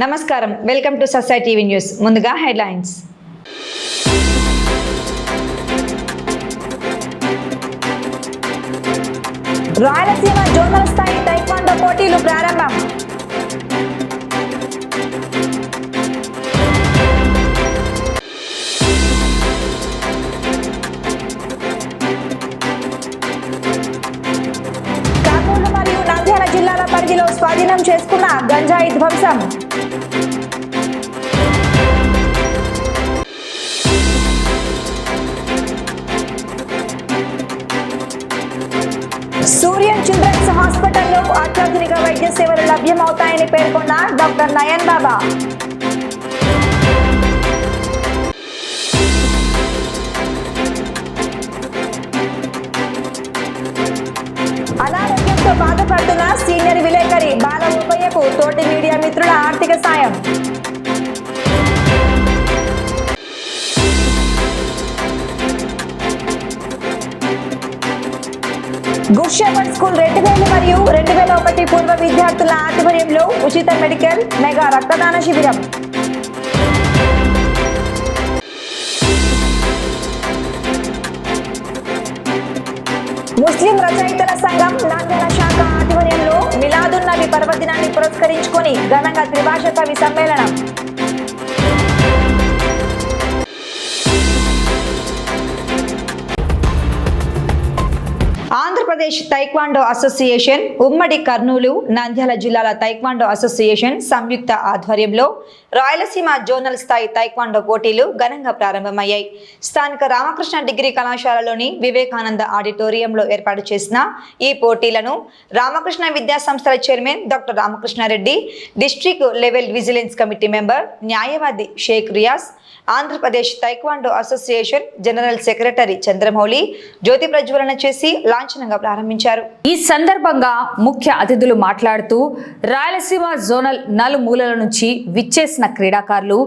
నమస్కారం, welcome to society TV news. ముందుగా headlines. Rayalaseema zonal స్థాయి టైక్వాండో పోటీలు ప్రారంభం. కర్నూలు మరియు నంద్యాల జిల్లాల పరిధిలో స్వాధీనం చేసుకున్న గంజాయి ధ్వంసం. సూర్యన్ చిల్డ్రన్స్ హాస్పిటల్లో అత్యాధునిక వైద్య సేవలు లభ్యమవుతాయని పేర్కొన్న డాక్టర్ నయన్ బాబా. అనారోగ్యంతో బాధపడుతున్న సీనియర్ విలేకరి బాల ఉప్పయ్యకు తోటి మీడియా మిత్రుల ఆర్థిక సాయం. గుడ్ షెపర్డ్ స్కూల్ 2000 మరియు 2001 పూర్వ విద్యార్థుల ఆధ్వర్యంలో ఉచిత మెడికల్ మెగా రక్తదాన శిబిరం. ముస్లిం రచయితల సంఘం నంద్యాల శాఖ ఆధ్వర్యంలో మిలాదున్ నబీ పర్వదినాన్ని పురస్కరించుకొని ఘనంగా త్రిభాష కవి సమ్మేళనం. ఆంధ్రప్రదేశ్ తైక్వాండో అసోసియేషన్, ఉమ్మడి కర్నూలు, నంద్యాల జిల్లాల తైక్వాండో అసోసియేషన్ సంయుక్త ఆధ్వర్యంలో రాయలసీమ జోనల్ స్థాయి తైక్వాండో పోటీలు ఘనంగా ప్రారంభమయ్యాయి. స్థానిక రామకృష్ణ డిగ్రీ కళాశాలలోని వివేకానంద ఆడిటోరియంలో ఏర్పాటు చేసిన ఈ పోటీలను రామకృష్ణ విద్యా సంస్థల chairman doctor Ramakrishna Reddy, district level vigilance committee member న్యాయవాది Shaik Riyaz, Andhra Pradesh taekwondo association general secretary Chandramouli జ్యోతి ప్రజ్వలన చేసి లాంఛనంగా ప్రారంభించారు. ఈ సందర్భంగా ముఖ్య అతిథులు మాట్లాడుతూ రాయలసీమ జోనల్ నలుమూలల నుంచి విచ్చేసిన క్రీడాకారులు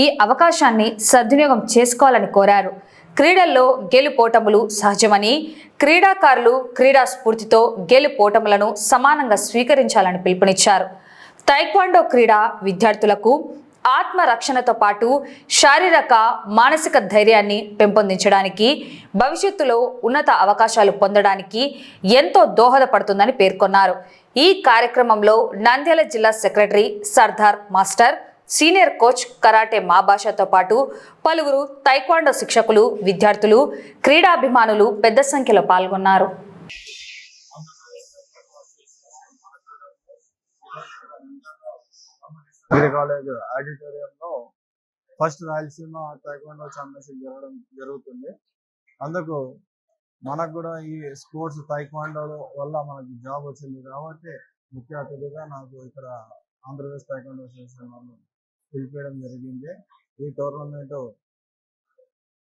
ఈ అవకాశాన్ని సద్వినియోగం చేసుకోవాలని కోరారు. క్రీడల్లో గెలుపోటములు సహజమని, క్రీడాకారులు క్రీడా స్ఫూర్తితో గెలుపోటములను సమానంగా స్వీకరించాలని పిలుపునిచ్చారు. తైక్వాండో క్రీడ విద్యార్థులకు ఆత్మరక్షణతో పాటు శారీరక, మానసిక ధైర్యాన్ని పెంపొందించడానికి, భవిష్యత్తులో ఉన్నత అవకాశాలు పొందడానికి ఎంతో దోహదపడుతుందని పేర్కొన్నారు. ఈ కార్యక్రమంలో నంద్యాల జిల్లా secretary Sardar master, senior coach karate మా భాషతో పాటు పలువురు తైక్వాండో శిక్షకులు, విద్యార్థులు, క్రీడాభిమానులు పెద్ద సంఖ్యలో పాల్గొన్నారు. డిగ్రీ కాలేజ్ ఆడిటోరియంలో ఫస్ట్ రాయలసీమ టైక్వాండో ఛాంపియన్షిప్ జరుగుతుంది. అందుకు మనకు కూడా ఈ స్పోర్ట్స్ టైక్వాండో వల్ల మనకి జాబ్ వచ్చింది కాబట్టి ముఖ్య అతిథిగా నాకు ఇక్కడ ఆంధ్రప్రదేశ్ టైక్వాండో అసోసియేషన్ వాళ్ళు పిలిపించడం జరిగింది. ఈ టోర్నమెంట్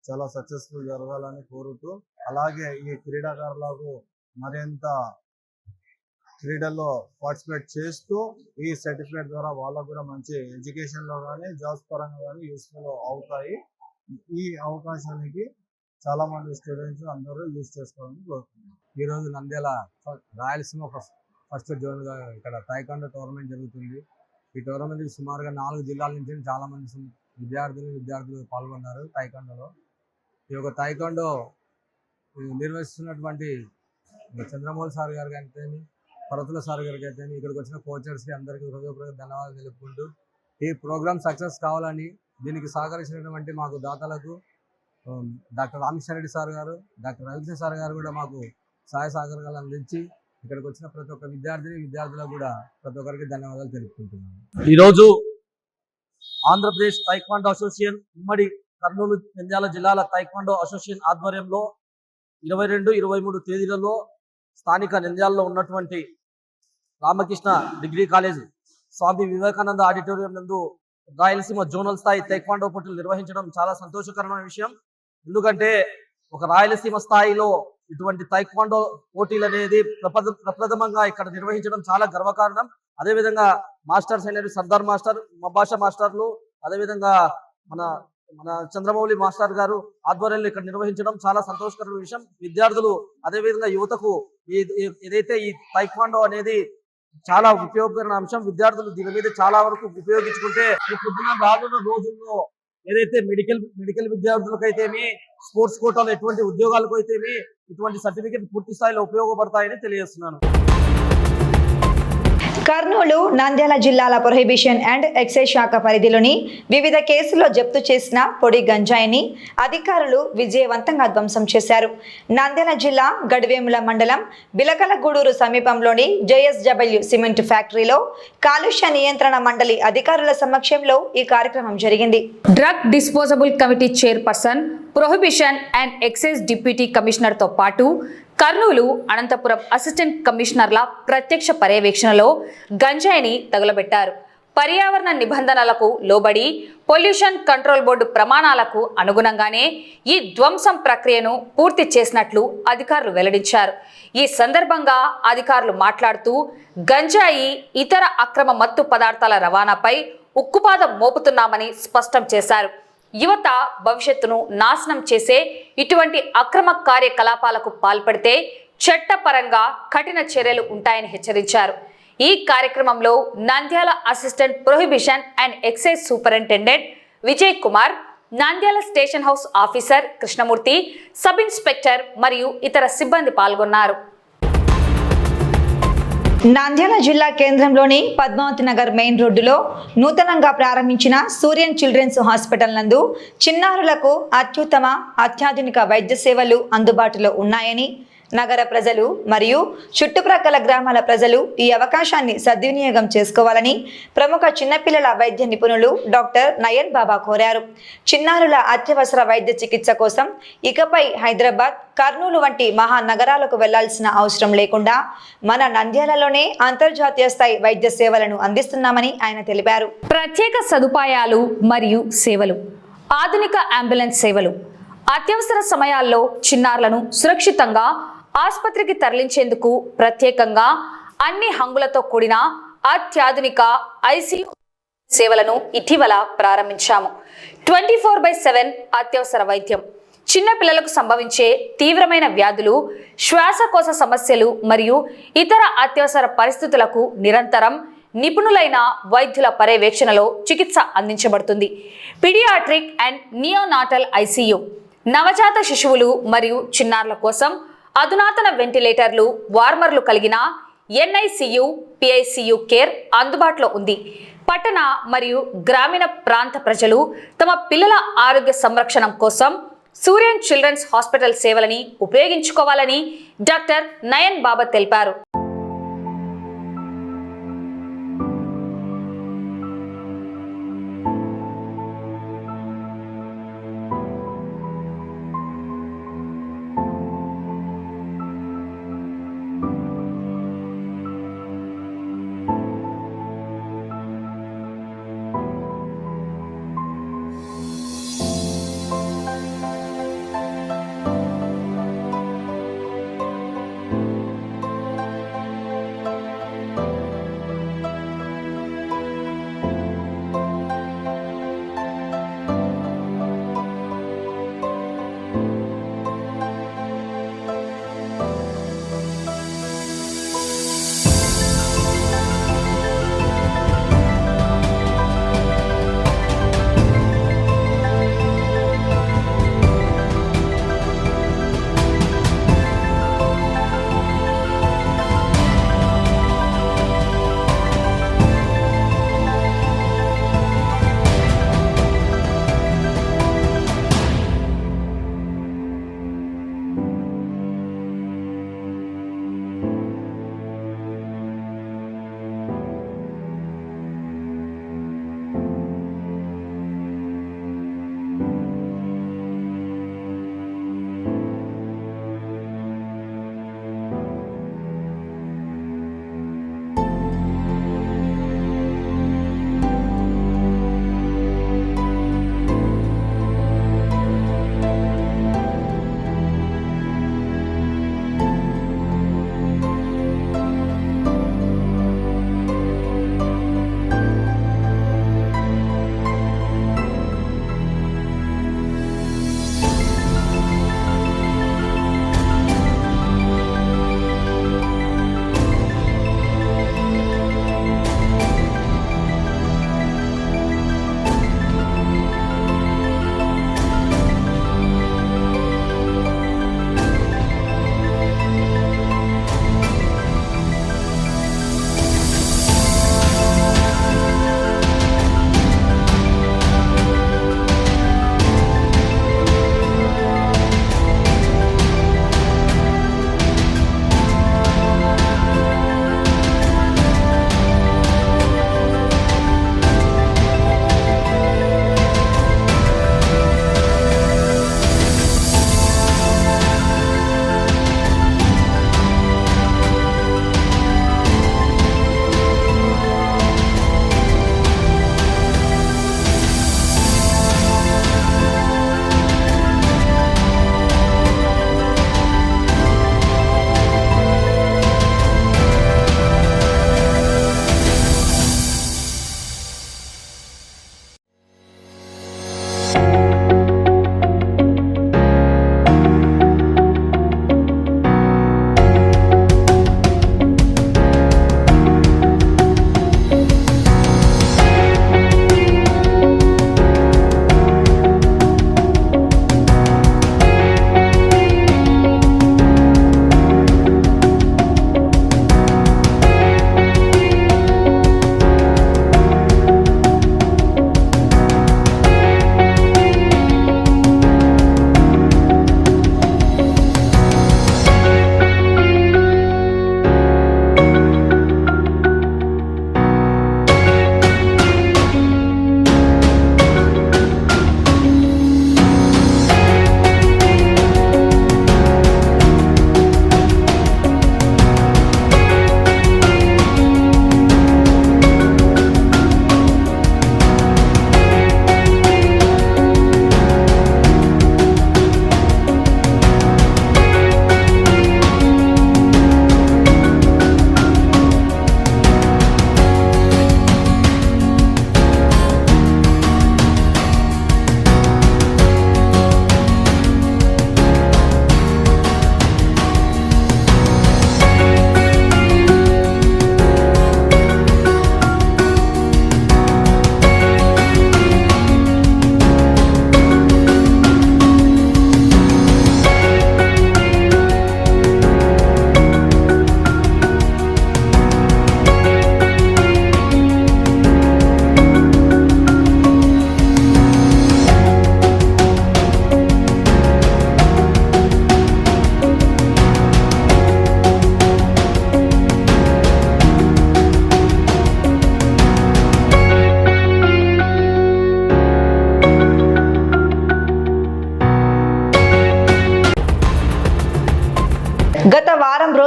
చాలా సక్సెస్ఫుల్ జరగాలని కోరుతూ, అలాగే ఈ క్రీడాకారులకు మరింత క్రీడల్లో పార్టిసిపేట్ చేస్తూ ఈ సర్టిఫికేట్ ద్వారా వాళ్ళకు కూడా మంచి ఎడ్యుకేషన్లో కానీ జాబ్స్ పరంగా కానీ యూస్ఫుల్ అవుతాయి. ఈ అవకాశానికి చాలా మంది స్టూడెంట్స్ అందరూ యూజ్ చేసుకోవాలని కోరుతున్నాను. ఈరోజు నంద్యాల రాయలసీమ ఫస్ట్ జోన్ ఇక్కడ టైక్వాండో టోర్నమెంట్ జరుగుతుంది. ఈ టోర్నమెంట్కి సుమారుగా 4 జిల్లాల నుంచి చాలా మంది విద్యార్థులు పాల్గొన్నారు. టైక్వాండోలో ఈ యొక్క టైక్వాండో నిర్వహిస్తున్నటువంటి చంద్రమౌళి సార్ గారు కానీ, పర్వతుల సార్ గారికి అయితే, ఇక్కడికి వచ్చిన కోచర్స్కి అందరికీ హృదయపూర్వక ధన్యవాదాలు తెలుపుకుంటూ, ఈ ప్రోగ్రామ్ సక్సెస్ కావాలని దీనికి సహకరించినటువంటి మాకు దాతలకు డాక్టర్ రామకృష్ణారెడ్డి సార్ గారు, డాక్టర్ రవికృష్ణ సార్ గారు కూడా మాకు సహాయ సహకారాలు అందించి ఇక్కడికి వచ్చిన ప్రతి ఒక్క విద్యార్థులకు కూడా ప్రతి ఒక్కరికి ధన్యవాదాలు తెలుపుకుంటున్నాను. ఈరోజు ఆంధ్రప్రదేశ్ టైక్వాండో అసోసియేషన్, ఉమ్మడి కర్నూలు, నంద్యాల జిల్లాల టైక్వాండో అసోసియేషన్ ఆధ్వర్యంలో 22, 23 తేదీలలో స్థానిక నంద్యాలలో ఉన్నటువంటి Ramakrishna degree college Swami Vivekananda auditorium నందు రాయలసీమ జోనల్ స్థాయి టైక్వాండో పోటీలు నిర్వహించడం చాలా సంతోషకరమైన విషయం. ఎందుకంటే ఒక రాయలసీమ స్థాయిలో ఇటువంటి టైక్వాండో పోటీలు అనేది ప్రప్రథమంగా ఇక్కడ నిర్వహించడం చాలా గర్వకారణం. అదేవిధంగా మాస్టర్స్ అనేది సర్దార్ మాస్టర్, మబాషా మాస్టర్లు, అదేవిధంగా మన చంద్రమౌళి మాస్టర్ గారు ఆధ్వర్యంలో ఇక్కడ నిర్వహించడం చాలా సంతోషకరమైన విషయం. విద్యార్థులు అదేవిధంగా యువతకు ఏదైతే ఈ టైక్వాండో అనేది చాలా ఉపయోగకరమైన అంశం. విద్యార్థులు దీని మీద చాలా వరకు ఉపయోగించుకుంటే ఈ పొద్దున రానున్న రోజుల్లో ఏదైతే మెడికల్ విద్యార్థులకైతేమి, స్పోర్ట్స్ కోటాలో ఎటువంటి ఉద్యోగాలకు అయితేమి ఇటువంటి సర్టిఫికేట్ పూర్తి స్థాయిలో ఉపయోగపడతాయని తెలియజేస్తున్నాను. కర్నూలు, నంద్యాల జిల్లాల ప్రొహిబిషన్ అండ్ ఎక్సైజ్ శాఖ పరిధిలోని వివిధ కేసుల్లో జప్తు చేసిన పొడి గంజాయిని అధికారులు విజయవంతంగా ధ్వంసం చేశారు. నంద్యాల జిల్లా గడివేముల మండలం బిలకలగూడూరు సమీపంలోని జేఎస్డబ్ల్యూ సిమెంట్ ఫ్యాక్టరీలో కాలుష్య నియంత్రణ మండలి అధికారుల సమక్షంలో ఈ కార్యక్రమం జరిగింది. Drug disposable committee chairperson, prohibition and excise deputy కమిషనర్తో పాటు కర్నూలు, అనంతపురం అసిస్టెంట్ కమిషనర్ల ప్రత్యక్ష పర్యవేక్షణలో గంజాయిని తగులబెట్టారు. పర్యావరణ నిబంధనలకు లోబడి పొల్యూషన్ కంట్రోల్ బోర్డు ప్రమాణాలకు అనుగుణంగానే ఈ ధ్వంసం ప్రక్రియను పూర్తి చేసినట్లు అధికారులు వెల్లడించారు. ఈ సందర్భంగా అధికారులు మాట్లాడుతూ గంజాయి, ఇతర అక్రమ మత్తు పదార్థాల రవాణాపై ఉక్కుపాదం మోపుతున్నామని స్పష్టం చేశారు. యువత భవిష్యత్తును నాశనం చేసే ఇటువంటి అక్రమ కార్యకలాపాలకు పాల్పడితే చట్టపరంగా కఠిన చర్యలు ఉంటాయని హెచ్చరించారు. ఈ కార్యక్రమంలో Nandyal assistant prohibition and excise superintendent Vijay Kumar, Nandyal station house officer Krishnamurthy, sub inspector మరియు ఇతర సిబ్బంది పాల్గొన్నారు. నంద్యాల జిల్లా కేంద్రంలోని పద్మావతి నగర్ మెయిన్ రోడ్డులో నూతనంగా ప్రారంభించిన సూర్యన్ చిల్డ్రన్స్ హాస్పిటల్ నందు చిన్నారులకు అత్యుత్తమ అత్యాధునిక వైద్య సేవలు అందుబాటులో ఉన్నాయని నగర ప్రజలు మరియు చుట్టుప్రక్కల గ్రామాల ప్రజలు ఈ అవకాశాన్ని సద్వినియోగం చేసుకోవాలని ప్రముఖ చిన్నపిల్లల వైద్య నిపుణులు డాక్టర్ నయన్ బాబా కోరారు. చిన్నారుల అత్యవసర వైద్య చికిత్స కోసం ఇకపై హైదరాబాద్, కర్నూలు వంటి మహానగరాలకు వెళ్లాల్సిన అవసరం లేకుండా మన నంద్యాలలోనే అంతర్జాతీయ స్థాయి వైద్య సేవలను అందిస్తున్నామని ఆయన తెలిపారు. ప్రత్యేక సదుపాయాలు మరియు సేవలు, ఆధునిక అంబులెన్స్ సేవలు, అత్యవసర సమయాల్లో చిన్నారులను సురక్షితంగా ఆసుపత్రికి తరలించేందుకు ప్రత్యేకంగా అన్ని హంగులతో కూడిన అత్యాధునిక ఐసీయూ సేవలను ఇటీవల ప్రారంభించాము. 24/7 అత్యవసర వైద్యం, చిన్నపిల్లలకు సంభవించే తీవ్రమైన వ్యాధులు, శ్వాసకోశ సమస్యలు మరియు ఇతర అత్యవసర పరిస్థితులకు నిరంతరం నిపుణులైన వైద్యుల పర్యవేక్షణలో చికిత్స అందించబడుతుంది. పీడియాట్రిక్ అండ్ నియోనాటల్ ఐసీయూ, నవజాత శిశువులు మరియు చిన్నారుల కోసం అధునాతన వెంటిలేటర్లు, వార్మర్లు కలిగిన ఎన్ఐసియు, పిఐసియు కేర్ అందుబాటులో ఉంది. పట్టణ మరియు గ్రామీణ ప్రాంత ప్రజలు తమ పిల్లల ఆరోగ్య సంరక్షణ కోసం సూర్యన్ చిల్డ్రన్స్ హాస్పిటల్ సేవలని ఉపయోగించుకోవాలని డాక్టర్ నయన్ బాబా తెలిపారు.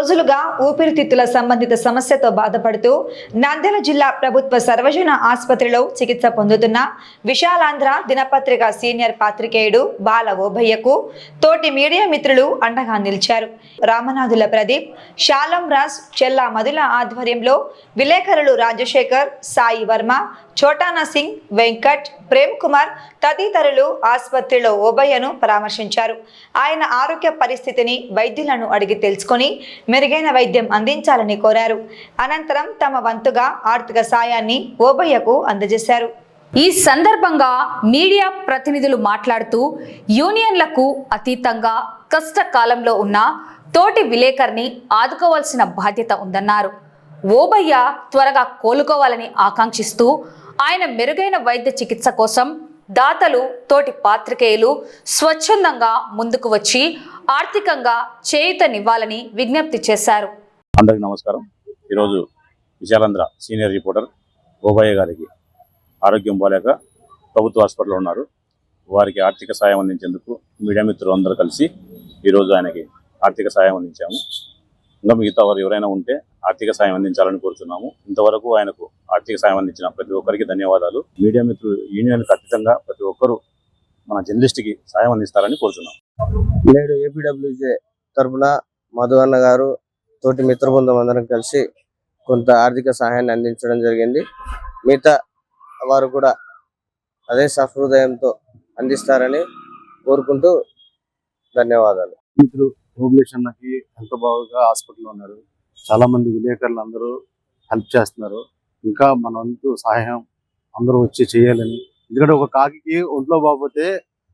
రోజులుగా ఊపిరితిత్తుల సంబంధిత సమస్యతో బాధపడుతూ నంద్యాల జిల్లా ప్రభుత్వ సర్వజన ఆసుపత్రిలో చికిత్స పొందుతున్న విశాలాంధ్ర దినపత్రిక సీనియర్ పాత్రికేయుడు బాల ఓబయ్యకు తోటి మీడియా మిత్రులు అండగా నిలిచారు. రామనాథుల ప్రదీప్, షాలం రాజ్, చెల్లా మధుల ఆధ్వర్యంలో విలేకరులు రాజశేఖర్, సాయి వర్మ, చోటానా సింగ్, వెంకట్, ప్రేమ్ కుమార్ తదితరులు ఆసుపత్రిలో ఓబయ్యను పరామర్శించారు. ఆయన ఆరోగ్య పరిస్థితిని వైద్యులను అడిగి తెలుసుకొని మెరుగైన వైద్యం అందించాలని కోరారు. అనంతరం తమ వంతుగా ఆర్థిక సాయాన్ని ఓబయ్యకు అందజేశారు. ఈ సందర్భంగా మీడియా ప్రతినిధులు మాట్లాడుతూ యూనియన్లకు అతీతంగా కష్టకాలంలో ఉన్న తోటి విలేకరిని ఆదుకోవాల్సిన బాధ్యత ఉందన్నారు. ఓబయ్య త్వరగా కోలుకోవాలని ఆకాంక్షిస్తూ ఆయన మెరుగైన వైద్య చికిత్స కోసం దాతలు, తోటి పాత్రికేయులు స్వచ్ఛందంగా ముందుకు వచ్చి ఆర్థికంగా చేయూతనివ్వాలని విజ్ఞప్తి చేశారు. అందరికీ నమస్కారం. ఈరోజు విశాలాంధ్ర సీనియర్ రిపోర్టర్ ఓబయ్య గారికి ఆరోగ్యం బాలేక ప్రభుత్వ హాస్పిటల్లో ఉన్నారు. వారికి ఆర్థిక సాయం అందించేందుకు మీడియా మిత్రులు అందరూ కలిసి ఈరోజు ఆయనకి ఆర్థిక సాయం అందించాము. ఇంకా మిగతా వారు ఎవరైనా ఉంటే ఆర్థిక సాయం అందించాలని కోరుతున్నాము. ఇంతవరకు ఆయనకు ఆర్థిక సాయం అందించిన ప్రతి ఒక్కరికి ధన్యవాదాలు. మీడియా మిత్రులు యూనియన్కి అతీతంగా ప్రతి ఒక్కరూ మన జర్నలిస్ట్కి సాయం అందిస్తారని కోరుతున్నాం. నేడు ఏపీడబ్ల్యూజే తరఫున మధు అన్న గారు తోటి మిత్ర బృందం అందరం కలిసి కొంత ఆర్థిక సహాయాన్ని అందించడం జరిగింది. మిగతా వారు కూడా అదే సహృదయంతో అందిస్తారని కోరుకుంటూ ధన్యవాదాలు. మిత్రులు ఓబులేష్ అన్నకి హెల్త్ బాగా హాస్పిటల్లో ఉన్నారు. చాలా మంది విలేకరులు అందరూ హెల్ప్ చేస్తున్నారు. ఇంకా మన వంతు సహాయం అందరూ వచ్చి చేయాలని. ఎందుకంటే ఒక కాకి ఒంట్లో బాగోతే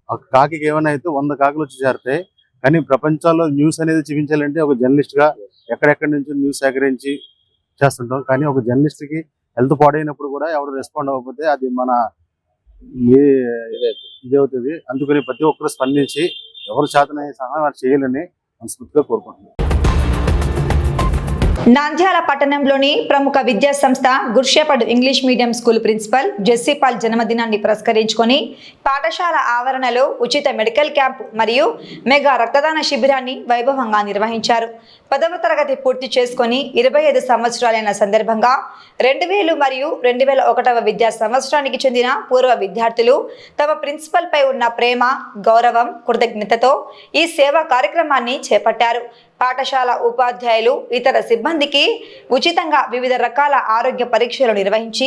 ఆ కాకి ఏమైనా అయితే 100 కాకులు వచ్చి చేరుతాయి. కానీ ప్రపంచంలో న్యూస్ అనేది చూపించాలంటే ఒక జర్నలిస్ట్ గా ఎక్కడెక్కడి నుంచి న్యూస్ సేకరించి చేస్తుంటాం. కానీ ఒక జర్నలిస్ట్ కి హెల్త్ పాడైనప్పుడు కూడా ఎవరు రెస్పాండ్ అవ్వకపోతే అది మన ఇదవుతుంది. అందుకని ప్రతి ఒక్కరు స్పందించి ఎవరు చేతనయ్యే సహాయం చేయాలని మనస్ఫూర్తిగా కోరుకుంటున్నాను. నంద్యాల పట్టణంలోని ప్రముఖ విద్యా సంస్థ గుర్షేపడ్ ఇంగ్లీష్ మీడియం స్కూల్ ప్రిన్సిపల్ జెస్సీపాల్ జన్మదినాన్ని పురస్కరించుకొని పాఠశాల ఆవరణలో ఉచిత మెడికల్ క్యాంప్ మరియు మెగా రక్తదాన శిబిరాన్ని వైభవంగా నిర్వహించారు. 10వ తరగతి పూర్తి చేసుకొని 25 సంవత్సరాలైన సందర్భంగా 2000 మరియు 2001వ విద్యా సంవత్సరానికి చెందిన పూర్వ విద్యార్థులు తమ ప్రిన్సిపల్ పై ఉన్న ప్రేమ, గౌరవం, కృతజ్ఞతతో ఈ సేవా కార్యక్రమాన్ని చేపట్టారు. పాఠశాల ఉపాధ్యాయులు, ఇతర సిబ్బందికి ఉచితంగా వివిధ రకాల ఆరోగ్య పరీక్షలు నిర్వహించి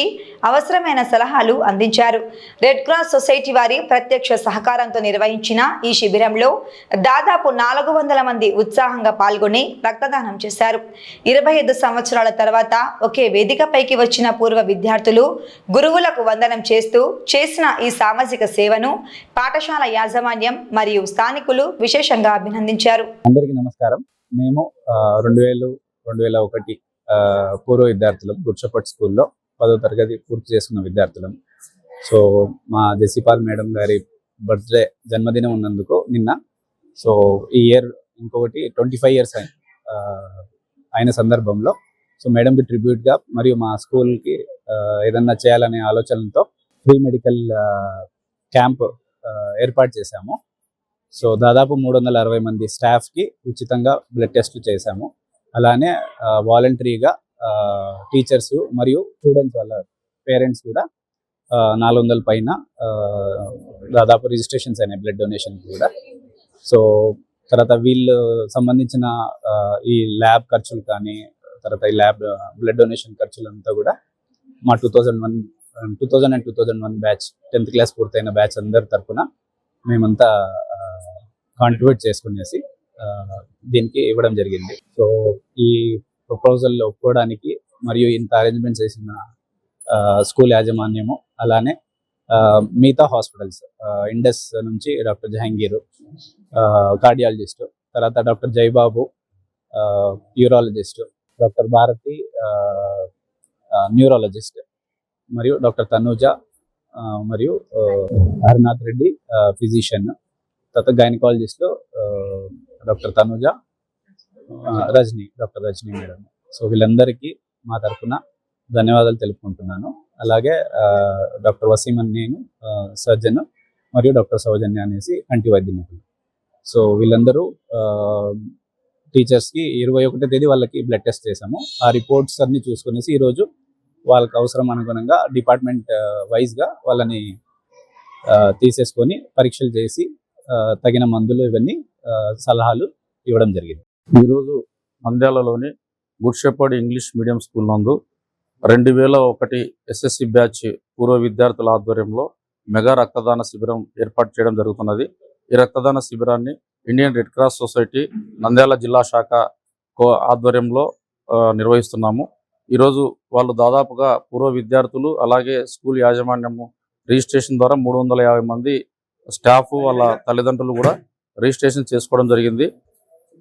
అవసరమైన సలహాలు అందించారు. రెడ్ క్రాస్ సొసైటీ వారి ప్రత్యక్ష సహకారంతో నిర్వహించిన ఈ శిబిరంలో దాదాపు 400 మంది ఉత్సాహంగా పాల్గొని రక్తదానం చేశారు. 25 సంవత్సరాల తర్వాత ఒకే వేదికపైకి వచ్చిన పూర్వ విద్యార్థులు గురువులకు వందనం చేస్తూ చేసిన ఈ సామాజిక సేవను పాఠశాల యాజమాన్యం మరియు స్థానికులు విశేషంగా అభినందించారు. అందరికీ నమస్కారం. మేము 2000-2001 పూర్వ విద్యార్థులం. గుర్షపట్ స్కూల్లో 10వ తరగతి పూర్తి చేసుకున్న విద్యార్థులం. సో మా జెసిపాల్ మేడం గారి బర్త్డే జన్మదినం ఉన్నందుకు నిన్న, సో ఈ ఇయర్ ఇంకొకటి 25 ఇయర్స్ అయిన సందర్భంలో సో మేడంకి ట్రిబ్యూట్గా మరియు మా స్కూల్కి ఏదన్నా చేయాలనే ఆలోచనతో ఫ్రీ మెడికల్ క్యాంప్ ఏర్పాటు చేశాము. సో దాదాపు 360 మంది స్టాఫ్కి ఉచితంగా బ్లడ్ టెస్ట్లు చేశాము. అలానే వాలంటరీగా టీచర్స్ మరియు స్టూడెంట్స్ వాళ్ళ పేరెంట్స్ కూడా 400 పైన దాదాపు రిజిస్ట్రేషన్స్ అయినాయి బ్లడ్ డొనేషన్ కూడా. సో తర్వాత వీళ్ళు సంబంధించిన ఈ ల్యాబ్ ఖర్చులు కానీ తర్వాత ఈ ల్యాబ్ బ్లడ్ డొనేషన్ ఖర్చులంతా కూడా మా 2000 and 2001 బ్యాచ్ 10th క్లాస్ పూర్తయిన బ్యాచ్ అందరి తరఫున మేమంతా కాంట్రిబ్యూట్ చేసుకునేసి దీనికి ఇవ్వడం జరిగింది. సో ఈ ప్రపోజల్ ఒప్పుకోవడానికి మరియు ఇంత అరేంజ్మెంట్స్ చేసిన స్కూల్ యాజమాన్యము, అలానే మిగతా హాస్పిటల్స్ ఇండస్ నుంచి డాక్టర్ జహాంగీర్ కార్డియాలజిస్ట్, తర్వాత doctor Jayababu urologist, doctor Bharathi neurologist, మరియు డాక్టర్ తనూజ మరియు హరినాథ్ రెడ్డి ఫిజిషియన్, తర్వాత gynaecologist doctor Tanuja, doctor Rajani madam. So వీళ్ళందరికీ మా తరఫున ధన్యవాదాలు తెలుపుకుంటున్నాను. అలాగే డాక్టర్ వసీమన్, నేను సర్జన్, మరియు డాక్టర్ సౌజన్య అనేసి కంటి వైద్య నిపుణులు. సో వీళ్ళందరూ టీచర్స్కి 21వ తేదీ వాళ్ళకి బ్లడ్ టెస్ట్ చేసాము. ఆ రిపోర్ట్స్ అన్ని చూసుకునేసి ఈరోజు వాళ్ళకి అవసరం అనుగుణంగా డిపార్ట్మెంట్ వైజ్గా వాళ్ళని తీసేసుకొని పరీక్షలు చేసి తగిన మందులు ఇవన్నీ సలహాలు ఇవ్వడం జరిగింది. ఈరోజు నంద్యాలలోని Good Shepherd English medium school నందు 2001 ఎస్ఎస్సి బ్యాచ్ పూర్వ విద్యార్థుల ఆధ్వర్యంలో మెగా రక్తదాన శిబిరం ఏర్పాటు చేయడం జరుగుతున్నది. ఈ రక్తదాన శిబిరాన్ని Indian red cross society Nandyal జిల్లా శాఖ ఆధ్వర్యంలో నిర్వహిస్తున్నాము. ఈరోజు వాళ్ళు దాదాపుగా పూర్వ విద్యార్థులు అలాగే స్కూల్ యాజమాన్యము రిజిస్ట్రేషన్ ద్వారా 350 మంది స్టాఫ్ వాళ్ళ తల్లిదండ్రులు కూడా రిజిస్ట్రేషన్ చేసుకోవడం జరిగింది.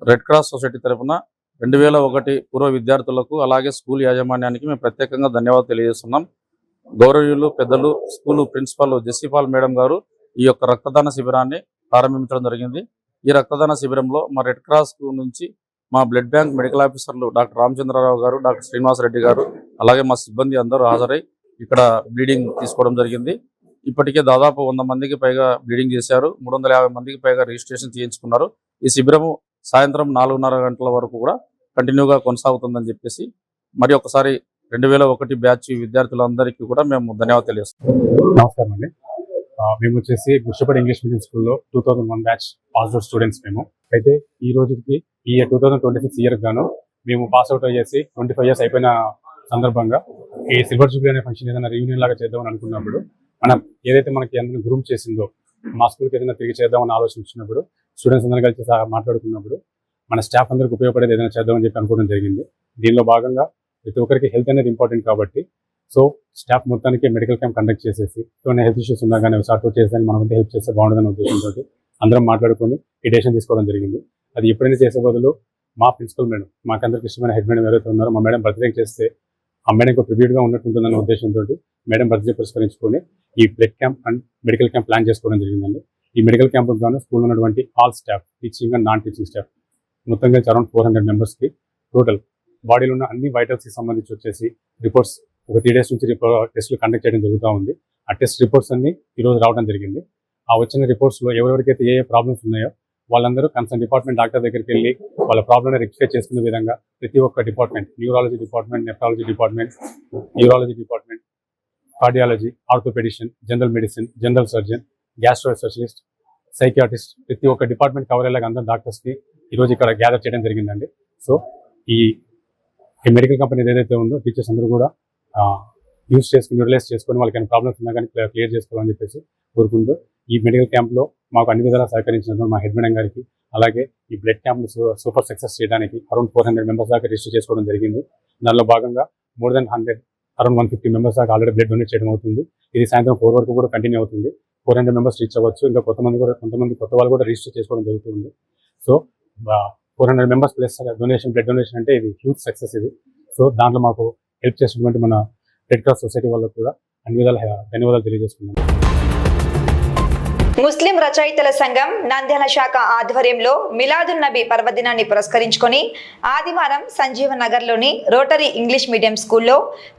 రెడ్ క్రాస్ సొసైటీ తరఫున 2001 పూర్వ విద్యార్థులకు అలాగే స్కూల్ యాజమాన్యానికి మేము ప్రత్యేకంగా ధన్యవాదాలు తెలియజేస్తున్నాం. గౌరవనీయులు పెద్దలు స్కూల్ ప్రిన్సిపల్ జెసిపాల్ మేడం గారు ఈ యొక్క రక్తదాన శిబిరాన్ని ప్రారంభించడం జరిగింది. ఈ రక్తదాన శిబిరంలో మా రెడ్ క్రాస్ నుంచి మా బ్లడ్ బ్యాంక్ మెడికల్ ఆఫీసర్లు డాక్టర్ రామచంద్రరావు గారు, డాక్టర్ శ్రీనివాసరెడ్డి గారు అలాగే మా సిబ్బంది అందరూ హాజరై ఇక్కడ బ్లీడింగ్ తీసుకోవడం జరిగింది. ఇప్పటికే దాదాపు 100 మందికి పైగా బ్లీడింగ్ చేశారు. 350 మందికి పైగా రిజిస్ట్రేషన్ చేయించుకున్నారు. ఈ శిబిరము సాయంత్రం 4:30 గంటల వరకు కూడా కంటిన్యూగా కొనసాగుతుందని చెప్పేసి మరి ఒకసారి 2001 బ్యాచ్ విద్యార్థులందరికీ కూడా మేము ధన్యవాదాలు తెలియజేస్తున్నాం. నమస్కారం అండి. మేము వచ్చేసి గుడ్ షెపర్డ్ ఇంగ్లీష్ మీడియం స్కూల్లో 2001 బ్యాచ్ పాస్ అవుట్ స్టూడెంట్స్. మేము అయితే ఈ రోజుకి ఈ 2026 ఇయర్ గాను మేము పాస్ అవుట్ అయ్యేసి 25 ఇయర్స్ అయిపోయిన సందర్భంగా ఈ సిల్వర్ జూబ్లీ అనే ఫంక్షన్ ఏదైనా రీయూనియన్ లాగా చేద్దామని అనుకున్నప్పుడు మనం ఏదైతే మనకి అందరిని గ్రూమ్ చేసిందో మా స్కూల్కి ఏదైనా తిరిగి చేద్దామని ఆలోచన వచ్చినప్పుడు స్టూడెంట్స్ అందరూ కలిసి మాట్లాడుకున్నప్పుడు మన స్టాఫ్ అందరికి ఉపయోగపడేది ఏదైనా చేద్దామని చెప్పి అనుకోవడం జరిగింది. దీనిలో భాగంగా ప్రతి ఒక్కరికి హెల్త్ అనేది ఇంపార్టెంట్ కాబట్టి సో స్టాఫ్ మొత్తానికి మెడికల్ క్యాంప్ కండక్ట్ చేసేసి ఏమైనా హెల్త్ ఇష్యూస్ ఉన్నా కానీ సార్ట్ అవుట్ చేసేదాన్ని మనం హెల్ప్ చేస్తే బాగుంటుందనే ఉద్దేశంతో అందరం మాట్లాడుకొని ఈ డెసిషన్ తీసుకోవడం జరిగింది. అది ఎప్పుడైనా చేసే బదులు మా ప్రిన్సిపల్ మేడం, మాకందరికి ఇష్టమైన హెడ్ మేడం ఎవరైతే ఉన్నారో మా మేడం బర్త్డే చేస్తే ఆ మేడంకి ట్రిబ్యూట్గా ఉన్నట్టుంటుందన్న ఉద్దేశంతో మేడం బర్త్డే పురస్కరించుకొని ఈ blood camp and medical camp plan చేసుకోవడం జరిగిందండి. ఈ మెడికల్ క్యాంప్కి గాను స్కూల్లో ఉన్నటువంటి all staff, teaching and non teaching staff మొత్తంగా అరౌండ్ 400 మెంబర్స్కి టోటల్ బాడీలో ఉన్న అన్ని వైటల్స్కి సంబంధించి వచ్చేసి రిపోర్ట్స్ ఒక 3 days నుంచి టెస్టులు కండక్ట్ చేయడం జరుగుతూ ఉంది. ఆ టెస్ట్ రిపోర్ట్స్ అన్ని ఈరోజు రావడం జరిగింది. ఆ వచ్చిన రిపోర్ట్స్లో ఎవరెవరికైతే ఏ ప్రాబ్లమ్స్ ఉన్నాయో వాళ్ళందరూ కన్సర్న్ డిపార్ట్మెంట్ డాక్టర్ దగ్గరికి వెళ్ళి వాళ్ళ ప్రాబ్లమ్ని రెక్టిఫై చేసుకునే విధంగా ప్రతి ఒక్క department, neurology department, nephrology department, urology department, cardiology, orthopaedician, general medicine, general surgeon, gastro specialist, psychiatrist ప్రతి ఒక్క డిపార్ట్మెంట్ కవర్ అయ్యేలాగా అందరూ డాక్టర్స్కి ఈరోజు ఇక్కడ గ్యాదర్ చేయడం జరిగిందండి. సో ఈ మెడికల్ కంపెనీ ఏదైతే ఉందో టీచర్స్ అందరూ కూడా యూజ్ చేసుకుని యూటిలైజ్ చేసుకొని వాళ్ళకి ఏమైనా ప్రాబ్లమ్స్ ఉన్నా కానీ క్లియర్ చేసుకోవాలని చెప్పేసి కోరుకుంటూ ఈ మెడికల్ క్యాంప్లో మాకు అన్ని విధాలా సహకరించినటువంటి మా హెడ్ మేడం గారికి అలాగే ఈ బ్లడ్ క్యాంప్ని సూపర్ సక్సెస్ చేయడానికి అరౌండ్ 400 మెంబర్స్ దాకా రిజిస్టర్ చేసుకోవడం జరిగింది. దానిలో భాగంగా మోర్ దెన్ 100 అరౌండ్ 150 మెంబర్స్ దాకా ఆల్రెడీ బ్లడ్ డొనేట్ చేయడం అవుతుంది. ఇది సాయంత్రం 4 వరకు కూడా కంటిన్యూ అవుతుంది. 400 మెంబర్స్ రీచ్ అవ్వచ్చు. ఇంకా కొంతమంది కొత్త వాళ్ళు కూడా రిజిస్టర్ చేసుకోవడం జరుగుతుంది. So 400 members plus donation, blood donation అంటే ఇది హ్యూజ్ సక్సెస్ ఇది. సో దాంట్లో మాకు హెల్ప్ చేసినటువంటి మన రెడ్ క్రాస్ సొసైటీ వాళ్ళకు కూడా అన్ని విధాల ధన్యవాదాలు తెలియజేస్తున్నాను. ముస్లిం రచయితల సంఘం నంద్యాల శాఖ ఆధ్వర్యంలో మిలాదున్ నబీ పర్వదినాన్ని పురస్కరించుకొని ఆదివారం సంజీవ నగర్లోని రోటరీ ఇంగ్లీష్ మీడియం స్కూల్లో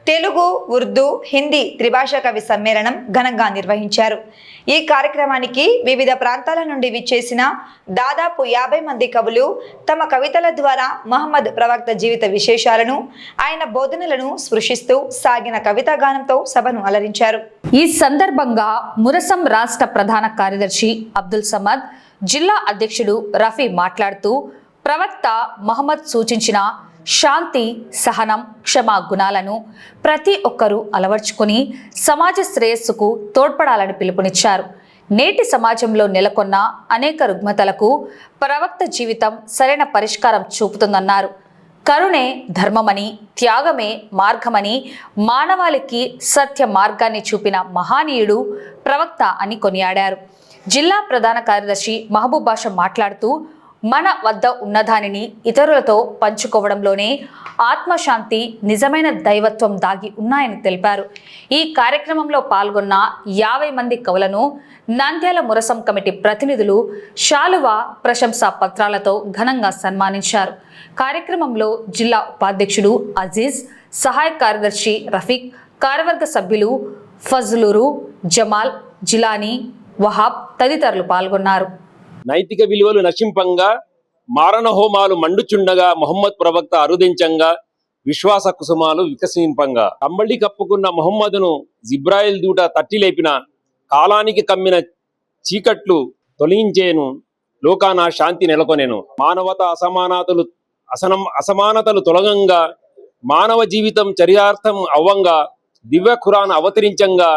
తెలుగు, ఉర్దూ, హిందీ త్రిభాషా కవి సమ్మేళనం ఘనంగా నిర్వహించారు. ఈ కార్యక్రమానికి వివిధ ప్రాంతాల నుండి విచ్చేసిన దాదాపు 50 మంది కవులు తమ కవితల ద్వారా మహమ్మద్ ప్రవక్త జీవిత విశేషాలను, ఆయన బోధనలను స్పృశిస్తూ సాగిన కవితా గానంతో సభను అలరించారు. ఈ సందర్భంగా మురసం రాష్ట్ర ప్రధాన కార్యదర్శి అబ్దుల్ సమద్, జిల్లా అధ్యక్షుడు రఫీ మాట్లాడుతూ ప్రవక్త మహమ్మద్ సూచించిన శాంతి, సహనం, క్షమా గుణాలను ప్రతి ఒక్కరూ అలవర్చుకొని సమాజ శ్రేయస్సుకు తోడ్పడాలని పిలుపునిచ్చారు. నేటి సమాజంలో నెలకొన్న అనేక రుగ్మతలకు ప్రవక్త జీవితం సరైన పరిష్కారం చూపుతుందన్నారు. కరుణే ధర్మమని, త్యాగమే మార్గమని మానవాళికి సత్య మార్గాన్ని చూపిన మహానీయుడు ప్రవక్త అని కొనియాడారు. జిల్లా ప్రధాన కార్యదర్శి మహబూబ్ బాషా మాట్లాడుతూ మన వద్ద ఉన్నదానిని ఇతరులతో పంచుకోవడంలోనే ఆత్మశాంతి, నిజమైన దైవత్వం దాగి ఉన్నాయని తెలిపారు. ఈ కార్యక్రమంలో పాల్గొన్న 50 మంది కవులను నంద్యాల మురసం కమిటీ ప్రతినిధులు శాలువా, ప్రశంసా పత్రాలతో ఘనంగా సన్మానించారు. కార్యక్రమంలో జిల్లా ఉపాధ్యక్షుడు అజీజ్, సహాయ కార్యదర్శి రఫీక్, కార్యవర్గ సభ్యులు ఫజ్లురు, జమాల్, జిలానీ, వహాబ్ తదితరులు పాల్గొన్నారు. నైతిక విలువలు నశింపంగా మారణ హోమాలు మండుచుండగా మొహమ్మద్ ప్రవక్త అరుదించంగా విశ్వాస కుసుమాలు వికసింపంగా కంబళి కప్పుకున్న మొహమ్మదును జిబ్రాయిల్ దూట తట్టి లేపిన కాలానికి కమ్మిన చీకట్లు తొలగించేను లోకాన శాంతి నెలకొనేను మానవత అసమానతలు తొలగంగా మానవ జీవితం చర్యార్థం అవ్వంగా దివ్య ఖురాన్ అవతరించంగా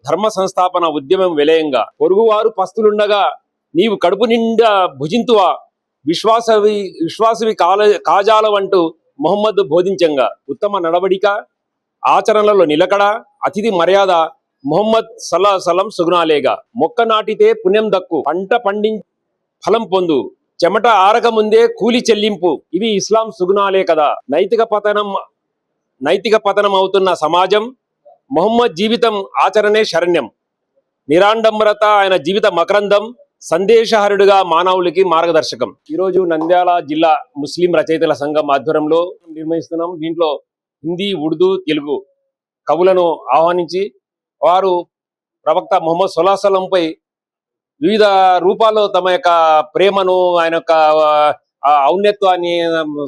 ధర్మ సంస్థాపన ఉద్యమం వెలయంగా పొరుగువారు పస్తులుండగా నీవు కడుపు నిండా భుజింతువా విశ్వాసవి కాజాలవంటూ మొహమ్మద్ బోధించంగా ఉత్తమ నడవడిక ఆచరణలో నిలకడ అతిథి మర్యాద మొహమ్మద్ సల్లం సుగుణాలేగా మొక్క నాటితే పుణ్యం దక్కు పంట ఫలం పొందు చెమట ఆరక ముందే కూలి చెల్లింపు ఇవి ఇస్లాం సుగుణాలే కదా నైతిక పతనం అవుతున్న సమాజం మొహమ్మద్ జీవితం ఆచరణే శరణ్యం నిరాడంబరత ఆయన జీవిత మకరందం సందేశహరుడుగా మానవులకి మార్గదర్శకం. ఈరోజు నంద్యాల జిల్లా ముస్లిం రచయితల సంఘం ఆధ్వర్యంలో నిర్వహిస్తున్నాం. దీంట్లో హిందీ, ఉర్దూ, తెలుగు కవులను ఆహ్వానించి వారు ప్రవక్త మొహమ్మద్ సల్లంపై వివిధ రూపాల్లో తమ యొక్క ప్రేమను, ఆయన యొక్క ఔన్నత్వాన్ని,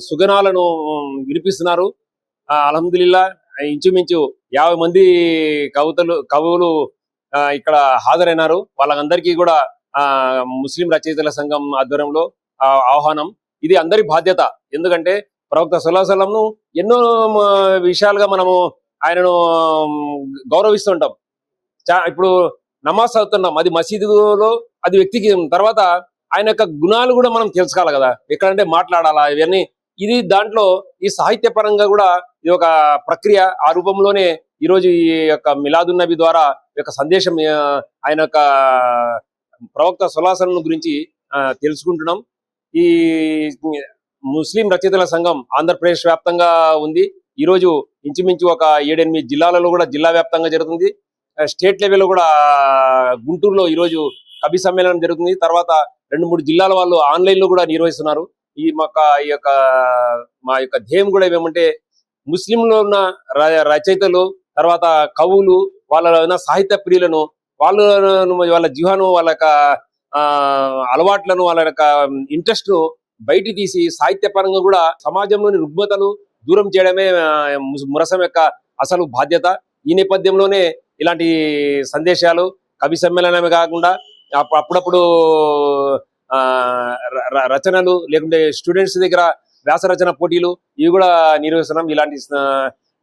సుగుణాలను వినిపిస్తున్నారు. అల్హమ్దులిల్లా ఇంచుమించు 50 మంది కవులు ఇక్కడ హాజరైనారు. వాళ్ళందరికీ కూడా ముస్లిం రచయితల సంఘం ఆధ్వర్యంలో ఆహ్వానం. ఇది అందరి బాధ్యత. ఎందుకంటే ప్రవక్త సల్లంను ఎన్నో విషయాలుగా మనము ఆయనను గౌరవిస్తుంటాం. ఇప్పుడు నమాజ్ చదువుతున్నాం, అది మసీదులో అది వ్యక్తికి. తర్వాత ఆయన యొక్క గుణాలు కూడా మనం తెలుసుకోవాలి కదా, ఎక్కడంటే మాట్లాడాలా ఇవన్నీ. ఇది దాంట్లో ఈ సాహిత్య పరంగా కూడా ఇది ఒక ప్రక్రియ. ఆ రూపంలోనే ఈరోజు ఈ యొక్క మిలాదున్ నబీ ద్వారా యొక్క సందేశం ఆయన యొక్క ప్రవక్త సల్లం గురించి తెలుసుకుంటున్నాం. ఈ ముస్లిం రచయితల సంఘం ఆంధ్రప్రదేశ్ వ్యాప్తంగా ఉంది. ఈరోజు ఇంచుమించు ఒక 7-8 జిల్లాలలో కూడా జిల్లా వ్యాప్తంగా జరుగుతుంది. స్టేట్ లెవెల్లో కూడా గుంటూరులో ఈరోజు కవి సమ్మేళనం జరుగుతుంది. తర్వాత 2-3 జిల్లాల వాళ్ళు ఆన్లైన్లో కూడా నిర్వహిస్తున్నారు. మా యొక్క ధ్యేయం కూడా ఏమంటే ముస్లింలో ఉన్న రచయితలు, తర్వాత కవులు, వాళ్ళ సాహిత్య ప్రియులను, వాళ్ళ జీవనం, వాళ్ళ యొక్క అలవాట్లను, వాళ్ళ యొక్క ఇంట్రెస్ట్ ను బయటికి తీసి సాహిత్యపరంగా కూడా సమాజంలోని రుగ్మతలు దూరం చేయడమే మురసం యొక్క అసలు బాధ్యత. ఈ నేపథ్యంలోనే ఇలాంటి సందేశాలు, కవి సమ్మేళనమే కాకుండా అప్పుడప్పుడు రచనలు, లేకుంటే స్టూడెంట్స్ దగ్గర వ్యాస రచన పోటీలు, ఇవి కూడా నిర్వహిస్తున్నాం. ఇలాంటి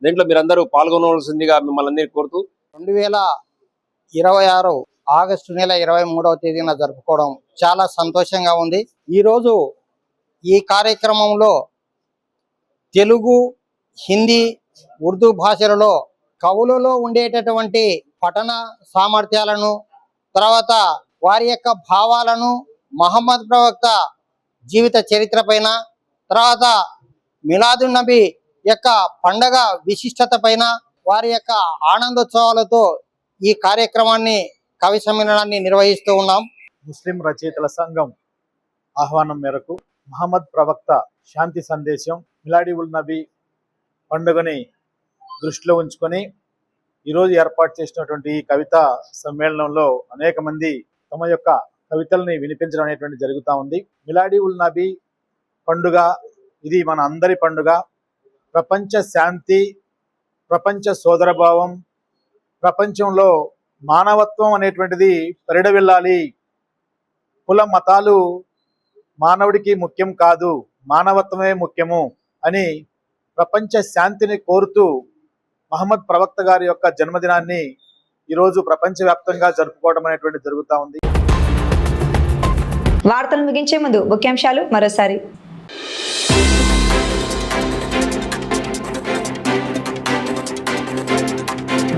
దీంట్లో మీరందరూ పాల్గొనవలసిందిగా మిమ్మల్ని అందరినీ కోరుతూ 2026 ఆగస్టు నెల 23వ తేదీన జరుపుకోవడం చాలా సంతోషంగా ఉంది. ఈరోజు ఈ కార్యక్రమంలో తెలుగు, హిందీ, ఉర్దూ భాషలలో కవులలో ఉండేటటువంటి పఠన సామర్థ్యాలను, తర్వాత వారి యొక్క భావాలను, మహమ్మద్ ప్రవక్త జీవిత చరిత్ర పైన, తర్వాత మిలాదున్ నబీ యొక్క పండగ విశిష్టత పైన, వారి యొక్క ఆనందోత్సవాలతో ఈ కార్యక్రమాన్ని, కవి సమ్మేళనాన్ని నిర్వహిస్తూ ఉన్నాం. ముస్లిం రచయితల సంఘం ఆహ్వానం మేరకు మహమ్మద్ ప్రవక్త శాంతి సందేశం మిలాడి ఉల్ నబీ పండుగని దృష్టిలో ఉంచుకొని ఈరోజు ఏర్పాటు చేసినటువంటి ఈ కవితా సమ్మేళనంలో అనేక మంది తమ యొక్క కవితల్ని వినిపించడం అనేటువంటి జరుగుతూ ఉంది. మిలాడి ఉల్ నబీ పండుగ ఇది మన అందరి పండుగ. ప్రపంచ శాంతి, ప్రపంచ సోదరభావం, ప్రపంచంలో మానవత్వం అనేటువంటిది పరిడవిల్లాలి. కుల మతాలు మానవుడికి ముఖ్యం కాదు, మానవత్వమే ముఖ్యము అని ప్రపంచ శాంతిని కోరుతూ మహమ్మద్ ప్రవక్త గారి యొక్క జన్మదినాన్ని ఈరోజు ప్రపంచవ్యాప్తంగా జరుపుకోవడం అనేటువంటి జరుగుతూ ఉంది. వార్తలు ముగించే ముందు ముఖ్యాంశాలు మరోసారి.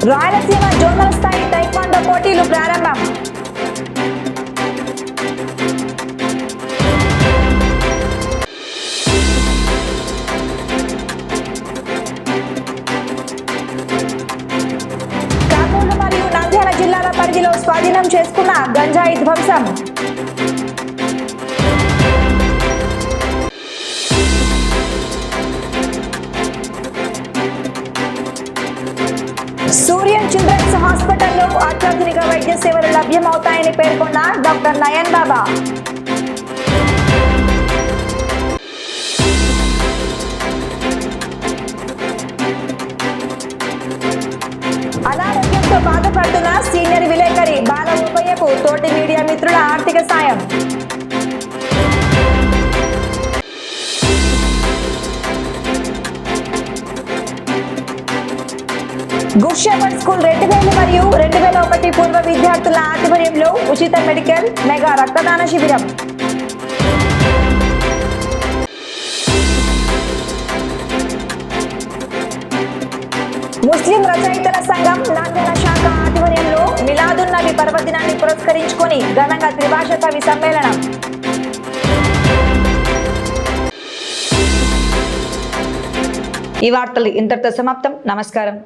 రాయలసీమ జోనల్ స్థాయి టైక్వాండో పోటీలు ప్రారంభం. కర్నూలు మరియు నంద్యాల జిల్లాల పరిధిలో స్వాధీనం చేసుకున్న గంజాయి ధ్వంసం. సూర్యన్ చిల్డ్రన్స్ హాస్పిటల్లో అత్యాధునిక వైద్య సేవలు లభ్యమవుతాయని పేర్కొన్న డాక్టర్ నయన్ బాబా. సాయం. గుడ్ షెపర్డ్ స్కూల్ 2000 మరియు 2001 పూర్వ విద్యార్థుల ఆధ్వర్యంలో ఉచిత మెడికల్ మెగా రక్తదాన శిబిరం. ముస్లిం రచయితల సంఘం నంద్యాల శాఖ ఆధ్వర్యంలో మిలాదున్ నబీ పర్వదినాన్ని పురస్కరించుకొని ఘనంగా త్రిభాష కవి సమ్మేళనం. ఈ వార్తలు ఇంతటితో సమాప్తం. నమస్కారం.